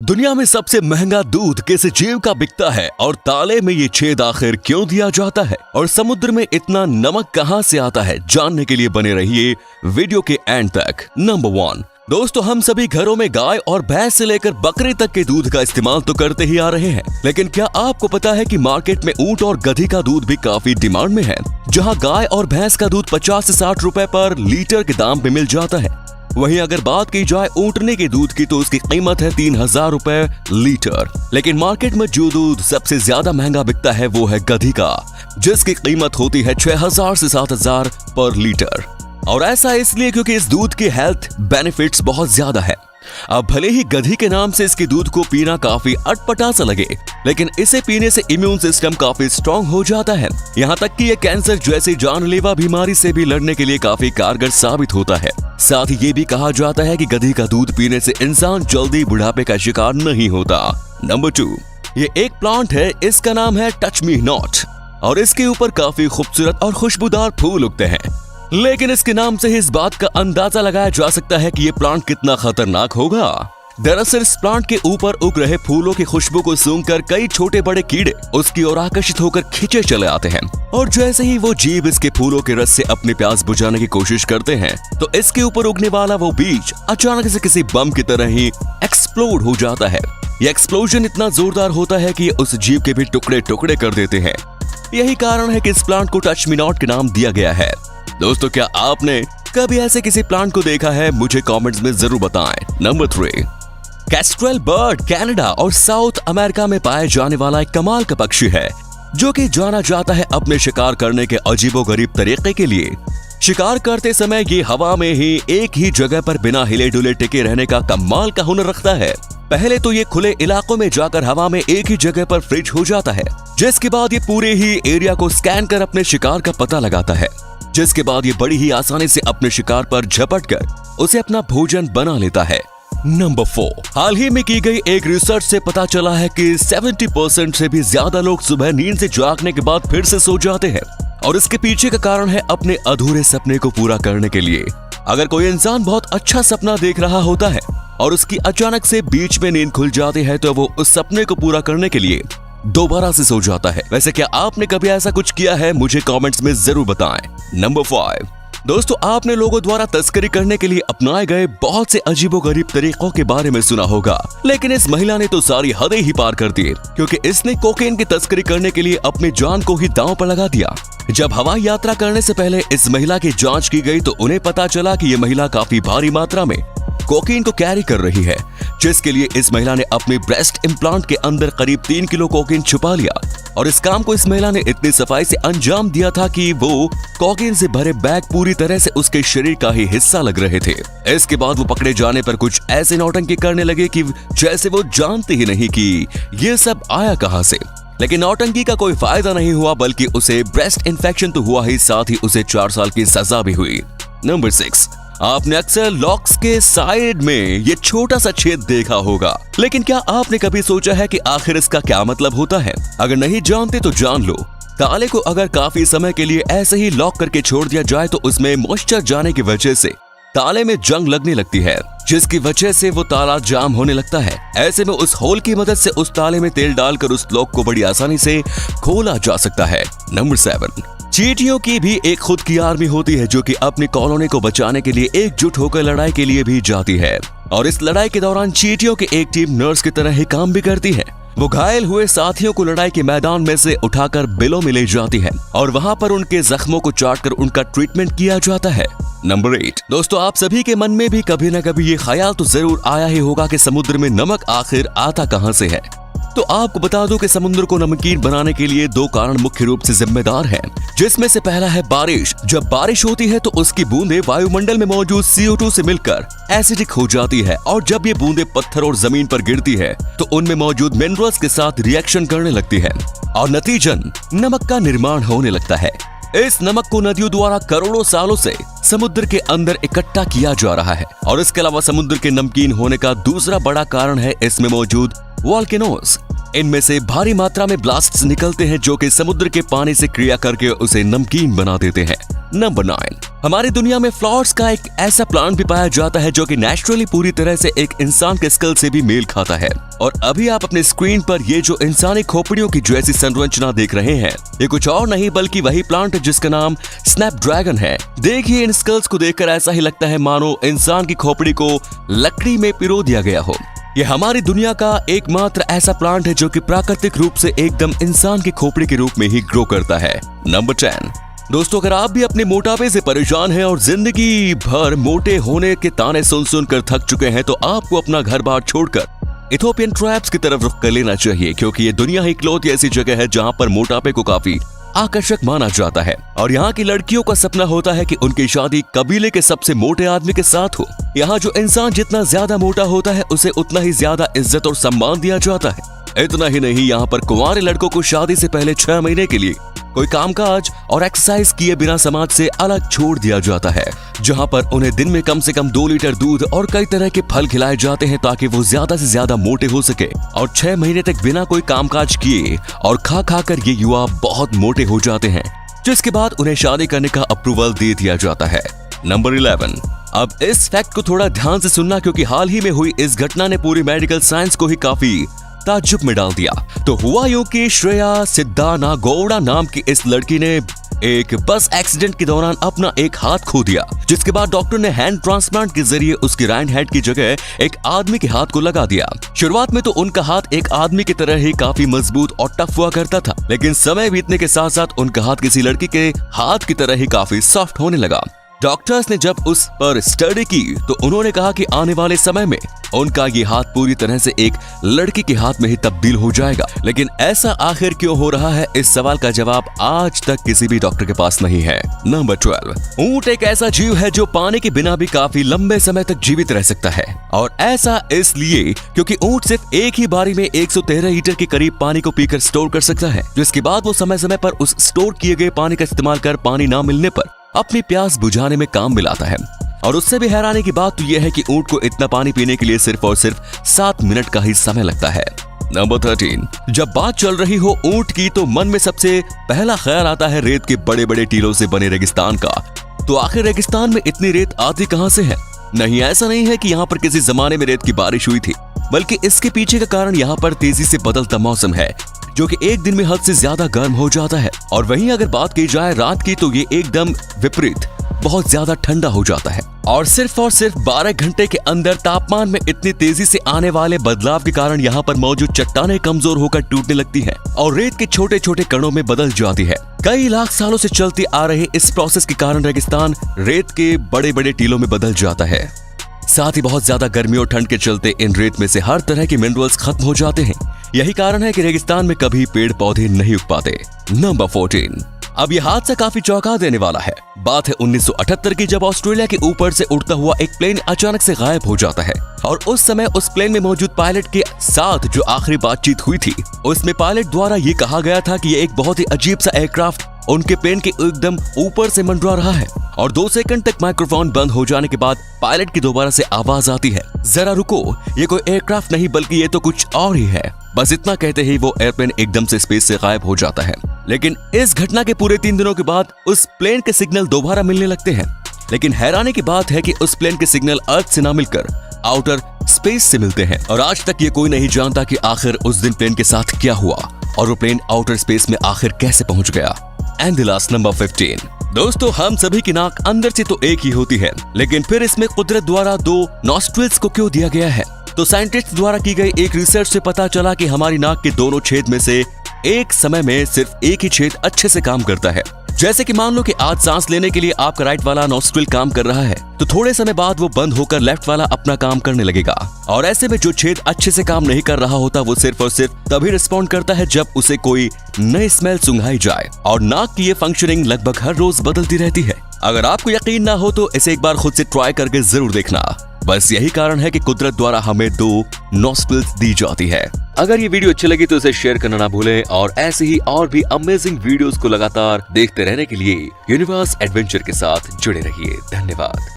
दुनिया में सबसे महंगा दूध किस जीव का बिकता है और ताले में ये छेद आखिर क्यों दिया जाता है और समुद्र में इतना नमक कहां से आता है, जानने के लिए बने रहिए वीडियो के एंड तक। नंबर 1 दोस्तों, हम सभी घरों में गाय और भैंस से लेकर बकरी तक के दूध का इस्तेमाल तो करते ही आ रहे हैं, लेकिन क्या आपको पता है कि मार्केट में ऊंट और गधी का दूध भी काफी डिमांड में है। जहां गाय और भैंस का दूध 50 से 60 रुपए पर लीटर के दाम पे मिल जाता है, वहीं अगर बात की जाए ऊंटने के दूध की तो उसकी कीमत है 3000 रुपए लीटर। लेकिन मार्केट में जो दूध सबसे ज्यादा महंगा बिकता है वो है गधी का, जिसकी कीमत होती है 6000 से 7000 पर लीटर। और ऐसा इसलिए क्योंकि इस दूध के हेल्थ बेनिफिट्स बहुत ज्यादा है। अब भले ही गधी के नाम से इसके दूध को पीना काफी अटपटा सा लगे, लेकिन इसे पीने से इम्यून सिस्टम काफी स्ट्रॉन्ग हो जाता है। यहाँ तक कि ये कैंसर जैसी जानलेवा बीमारी से भी लड़ने के लिए काफी कारगर साबित होता है। साथ ही ये भी कहा जाता है कि गधी का दूध पीने से इंसान जल्दी बुढ़ापे का शिकार नहीं होता। नंबर 2, ये एक प्लांट है, इसका नाम है टच मी नॉट और इसके ऊपर काफी खूबसूरत और खुशबूदार फूल उगते हैं। लेकिन इसके नाम से ही इस बात का अंदाजा लगाया जा सकता है कि ये प्लांट कितना खतरनाक होगा। दरअसल इस प्लांट के ऊपर उग रहे फूलों की खुशबू को सूंघकर कई छोटे बड़े कीड़े उसकी ओर आकर्षित होकर खींचे चले आते हैं, और जैसे ही वो जीव इसके फूलों के रस से अपनी प्यास बुझाने की कोशिश करते हैं तो इसके ऊपर उगने वाला वो बीज अचानक से किसी बम की तरह ही एक्सप्लोड हो जाता है। ये एक्सप्लोजन इतना जोरदार होता है कि उस जीव के भी टुकड़े टुकड़े कर देते हैं। यही कारण है कि इस प्लांट को टच मी नॉट के नाम दिया गया है। दोस्तों, क्या आपने कभी ऐसे किसी प्लांट को देखा है? मुझे कमेंट्स में जरूर बताएं। नंबर 3, कैस्ट्रेल बर्ड कनाडा और साउथ अमेरिका में पाए जाने वाला एक कमाल का पक्षी है, जो कि जाना जाता है अपने शिकार करने के अजीबोगरीब तरीके के लिए। शिकार करते समय ये हवा में ही एक ही जगह पर बिना हिले डुले टिके रहने का कमाल का हुनर रखता है। पहले तो ये खुले इलाकों में जाकर हवा में एक ही जगह पर फ्रीज हो जाता है, जिसके बाद ये पूरे ही एरिया को स्कैन कर अपने शिकार का पता लगाता है, जिसके बाद ये बड़ी ही आसानी से अपने शिकार पर झपट कर उसे अपना भोजन बना लेता है। नंबर 4, हाल ही में की गई एक रिसर्च से पता चला है कि 70% से भी ज्यादा लोग सुबह नींद से जागने के बाद फिर से सो जाते हैं, और इसके पीछे का कारण है अपने अधूरे सपने को पूरा करने के लिए। अगर कोई इंसान बहुत अच्छा सपना देख रहा होता है और उसकी अचानक से बीच में नींद खुल जाती है तो वो उस सपने को पूरा करने के लिए दोबारा से सो जाता है। वैसे क्या आपने कभी ऐसा कुछ किया है? मुझे कमेंट्स में जरूर बताएं। नंबर 5 दोस्तों, आपने लोगों द्वारा तस्करी करने के लिए अपनाए गए बहुत से अजीबोगरीब तरीकों के बारे में सुना होगा, लेकिन इस महिला ने तो सारी हदें ही पार कर दी, क्योंकि इसने कोकेन की तस्करी करने के लिए अपनी जान को ही दांव पर लगा दिया। जब हवाई यात्रा करने से पहले इस महिला की जांच की गई तो उन्हें पता चला कि ये महिला काफी भारी मात्रा में कोकीन को कैरी कर रही है, जिसके लिए इस महिला ने अपने ब्रेस्ट इम्प्लांट के अंदर करीब 3 किलो कोकीन छुपा लिया। और इस काम को इस महिला ने इतनी सफाई से अंजाम दिया था कि वो कोकीन से भरे बैग पूरी तरह से उसके शरीर का ही हिस्सा लग रहे थे। इसके बाद वो पकड़े जाने पर कुछ ऐसे नौटंकी करने लगे कि जैसे वो जानते ही नहीं कि ये सब आया कहां से। लेकिन नौटंकी का कोई फायदा नहीं हुआ, बल्कि उसे ब्रेस्ट इन्फेक्शन तो हुआ ही, साथ ही उसे 4 साल की सजा भी हुई। नंबर 6, आपने अक्सर लॉक्स के साइड में ये छोटा सा छेद देखा होगा, लेकिन क्या आपने कभी सोचा है कि आखिर इसका क्या मतलब होता है? अगर नहीं जानते तो जान लो। ताले को अगर काफी समय के लिए ऐसे ही लॉक करके छोड़ दिया जाए तो उसमें मॉइस्चर जाने की वजह से ताले में जंग लगने लगती है, जिसकी वजह से वो ताला जाम होने लगता है। ऐसे में उस होल की मदद से उस ताले में तेल डालकर उस लॉक को बड़ी आसानी से खोला जा सकता है। नंबर 7, चींटियों की भी एक खुद की आर्मी होती है, जो कि अपनी कॉलोनी को बचाने के लिए एकजुट होकर लड़ाई के लिए भी जाती है, और इस लड़ाई के दौरान चींटियों की एक टीम नर्स की तरह ही काम भी करती है। वो घायल हुए साथियों को लड़ाई के मैदान में से उठाकर बिलों में ले जाती है और वहां पर उनके जख्मों को चाटकर उनका ट्रीटमेंट किया जाता है। नंबर 8 दोस्तों, आप सभी के मन में भी कभी न कभी ये ख्याल तो जरूर आया ही होगा कि समुद्र में नमक आखिर आता कहां से है। तो आपको बता दूं कि समुद्र को नमकीन बनाने के लिए 2 कारण मुख्य रूप से जिम्मेदार हैं, जिसमें से पहला है बारिश। जब बारिश होती है तो उसकी बूंदें वायुमंडल में मौजूद CO2 से मिलकर एसिडिक हो जाती है, और जब ये बूंदें पत्थर और जमीन पर गिरती है तो उनमें मौजूद मिनरल्स के साथ रिएक्शन करने लगती है और नतीजन नमक का निर्माण होने लगता है। इस नमक को नदियों द्वारा करोड़ों सालों से समुद्र के अंदर इकट्ठा किया जा रहा है, और इसके अलावा समुद्र के नमकीन होने का दूसरा बड़ा कारण है इसमें मौजूद वोल्केनोज। इनमें से भारी मात्रा में ब्लास्ट्स निकलते हैं, जो कि समुद्र के पानी से क्रिया करके उसे नमकीन बना देते हैं। नंबर 9 हमारी दुनिया में फ्लावर्स का एक ऐसा प्लांट भी पाया जाता है जो कि नेचुरली पूरी तरह से एक इंसान के स्कल से भी मेल खाता है। और अभी आप अपने स्क्रीन पर ये जो इंसानी खोपड़ियों की जैसी संरचना देख रहे हैं, ये कुछ और नहीं बल्कि वही प्लांट है जिसका नाम स्नैपड्रैगन है। देखिए, इन स्कल्स को देखकर ऐसा ही लगता है मानो इंसान की खोपड़ी को लकड़ी में पिरो दिया गया हो। ये हमारी दुनिया का एकमात्र ऐसा प्लांट है जो कि प्राकृतिक रूप से एकदम इंसान की खोपड़ी के रूप में ही ग्रो करता है। नंबर 10। दोस्तों, अगर आप भी अपने मोटापे से परेशान हैं और जिंदगी भर मोटे होने के ताने सुन सुनकर थक चुके हैं, तो आपको अपना घर बार छोड़कर इथोपियन ट्राइब्स की तरफ रुख कर लेना चाहिए, क्योंकि ये दुनिया ही इकलौती ऐसी जगह है जहां पर मोटापे को काफी आकर्षक माना जाता है। और यहाँ की लड़कियों का सपना होता है कि उनकी शादी कबीले के सबसे मोटे आदमी के साथ हो। यहाँ जो इंसान जितना ज्यादा मोटा होता है उसे उतना ही ज्यादा इज्जत और सम्मान दिया जाता है। इतना ही नहीं, यहाँ पर कुंवारे लड़कों को शादी से पहले 6 महीने के लिए कोई कामकाज और एक्सरसाइज किए बिना समाज से अलग छोड़ दिया जाता है, जहां पर उन्हें दिन में कम से कम 2 लीटर दूध और कई तरह के फल खिलाए जाते हैं ताकि वो ज्यादा से ज्यादा मोटे हो सके। और 6 महीने तक बिना कोई कामकाज किए और खा खा कर ये युवा बहुत मोटे हो जाते हैं, जिसके बाद उन्हें शादी करने का अप्रूवल दे दिया जाता है। नंबर 11। अब इस फैक्ट को थोड़ा ध्यान से सुनना, क्योंकि हाल ही में हुई इस घटना ने पूरी मेडिकल साइंस को ही काफी ताज्जुब में डाल दिया। तो हुआ यूं कि श्रेया सिद्धानागौड़ा नाम की इस लड़की ने एक बस एक्सीडेंट के दौरान अपना एक हाथ खो दिया, जिसके बाद डॉक्टर ने हैंड ट्रांसप्लांट के जरिए उसके राइट हैंड की जगह एक आदमी के हाथ को लगा दिया। शुरुआत में तो उनका हाथ एक आदमी की तरह ही काफी मजबूत और टफ हुआ करता था, लेकिन समय बीतने के साथ साथ उनका हाथ किसी लड़की के हाथ की तरह ही काफी सॉफ्ट होने लगा। डॉक्टर्स ने जब उस पर स्टडी की तो उन्होंने कहा कि आने वाले समय में उनका ये हाथ पूरी तरह से एक लड़की के हाथ में ही तब्दील हो जाएगा। लेकिन ऐसा आखिर क्यों हो रहा है, इस सवाल का जवाब आज तक किसी भी डॉक्टर के पास नहीं है। नंबर 12। ऊंट एक ऐसा जीव है जो पानी के बिना भी काफी लंबे समय तक जीवित रह सकता है, और ऐसा इसलिए क्योंकि ऊंट सिर्फ एक ही बारी में 113 लीटर के करीब पानी को पीकर स्टोर कर सकता है, जिसके बाद वो समय समय पर उस स्टोर किए गए पानी का इस्तेमाल कर पानी न मिलने पर अपनी प्यास बुझाने में काम में लाता है। और उससे भी हैरानी की बात तो यह है कि ऊंट को इतना पानी पीने के लिए सिर्फ और सिर्फ 7 मिनट का ही समय लगता है। नंबर 13। जब बात चल रही हो ऊंट की तो मन में सबसे पहला ख्याल आता है रेत के बड़े बड़े टीलों से बने रेगिस्तान का। तो आखिर रेगिस्तान में इतनी रेत आती कहां से है? नहीं, ऐसा नहीं है कि यहाँ पर किसी जमाने में रेत की बारिश हुई थी, बल्कि इसके पीछे का कारण यहाँ पर तेजी से बदलता मौसम है, जो कि एक दिन में हद से ज्यादा गर्म हो जाता है। और वहीं अगर बात की जाए रात की तो ये एकदम विपरीत बहुत ज्यादा ठंडा हो जाता है। और सिर्फ 12 घंटे के अंदर तापमान में इतनी तेजी से आने वाले बदलाव के कारण यहाँ पर मौजूद चट्टानें कमजोर होकर टूटने लगती हैं और रेत के छोटे छोटे कणों में बदल जाती है। कई लाख सालों से चलते आ रहे इस प्रोसेस के कारण रेगिस्तान रेत के बड़े बड़े टीलों में बदल जाता है। साथ ही बहुत ज्यादा गर्मी और ठंड के चलते इन रेत में से हर तरह के मिनरल्स खत्म हो जाते हैं। यही कारण है कि रेगिस्तान में कभी पेड़ पौधे नहीं उग पाते। नंबर 14। अब यह हादसा काफी चौंका देने वाला है। बात है 1978 की, जब ऑस्ट्रेलिया के ऊपर से उड़ता हुआ एक प्लेन अचानक से गायब हो जाता है। और उस समय उस प्लेन में मौजूद पायलट के साथ जो आखिरी बातचीत हुई थी, उसमें पायलट द्वारा ये कहा गया था कि ये एक बहुत ही अजीब सा एयरक्राफ्ट उनके प्लेन के एकदम ऊपर से मंडरा रहा है। और 2 सेकंड तक माइक्रोफोन बंद हो जाने के बाद पायलट की दोबारा से आवाज आती है, जरा रुको, ये कोई एयरक्राफ्ट नहीं बल्कि ये तो कुछ और ही है। बस इतना कहते ही वो एयरप्लेन एकदम से स्पेस से गायब हो जाता है। लेकिन इस घटना के पूरे 3 दिनों के बाद उस प्लेन के सिग्नल दोबारा मिलने लगते हैं। लेकिन हैरानी की बात है कि उस प्लेन के सिग्नल अर्थ से ना मिलकर आउटर स्पेस से मिलते हैं। और आज तक ये कोई नहीं जानता कि आखिर उस दिन प्लेन के साथ क्या हुआ और वो प्लेन आउटर स्पेस में आखिर कैसे पहुंच गया। And the last, number 15। दोस्तों, हम सभी की नाक अंदर से तो एक ही होती है, लेकिन फिर इसमें कुदरत द्वारा 2 नॉस्ट्रिल्स को क्यों दिया गया है? तो साइंटिस्ट द्वारा की गई एक रिसर्च से पता चला कि हमारी नाक के दोनों छेद में से एक समय में सिर्फ एक ही छेद अच्छे से काम करता है। जैसे कि मान लो कि आज सांस लेने के लिए आपका राइट वाला नॉस्ट्रिल काम कर रहा है, तो थोड़े समय बाद वो बंद होकर लेफ्ट वाला अपना काम करने लगेगा। और ऐसे में जो छेद अच्छे से काम नहीं कर रहा होता वो सिर्फ और सिर्फ तभी रिस्पॉन्ड करता है जब उसे कोई नई स्मेल सुंघाई जाए। और नाक की ये फंक्शनिंग लगभग हर रोज बदलती रहती है। अगर आपको यकीन ना हो तो इसे एक बार खुद से ट्राई करके जरूर देखना। बस यही कारण है कि कुदरत द्वारा हमें 2 नॉस्ट्रिल्स दी जाती है। अगर ये वीडियो अच्छी लगी तो इसे शेयर करना ना भूलें और ऐसे ही और भी अमेजिंग वीडियोस को लगातार देखते रहने के लिए यूनिवर्स एडवेंचर के साथ जुड़े रहिए। धन्यवाद।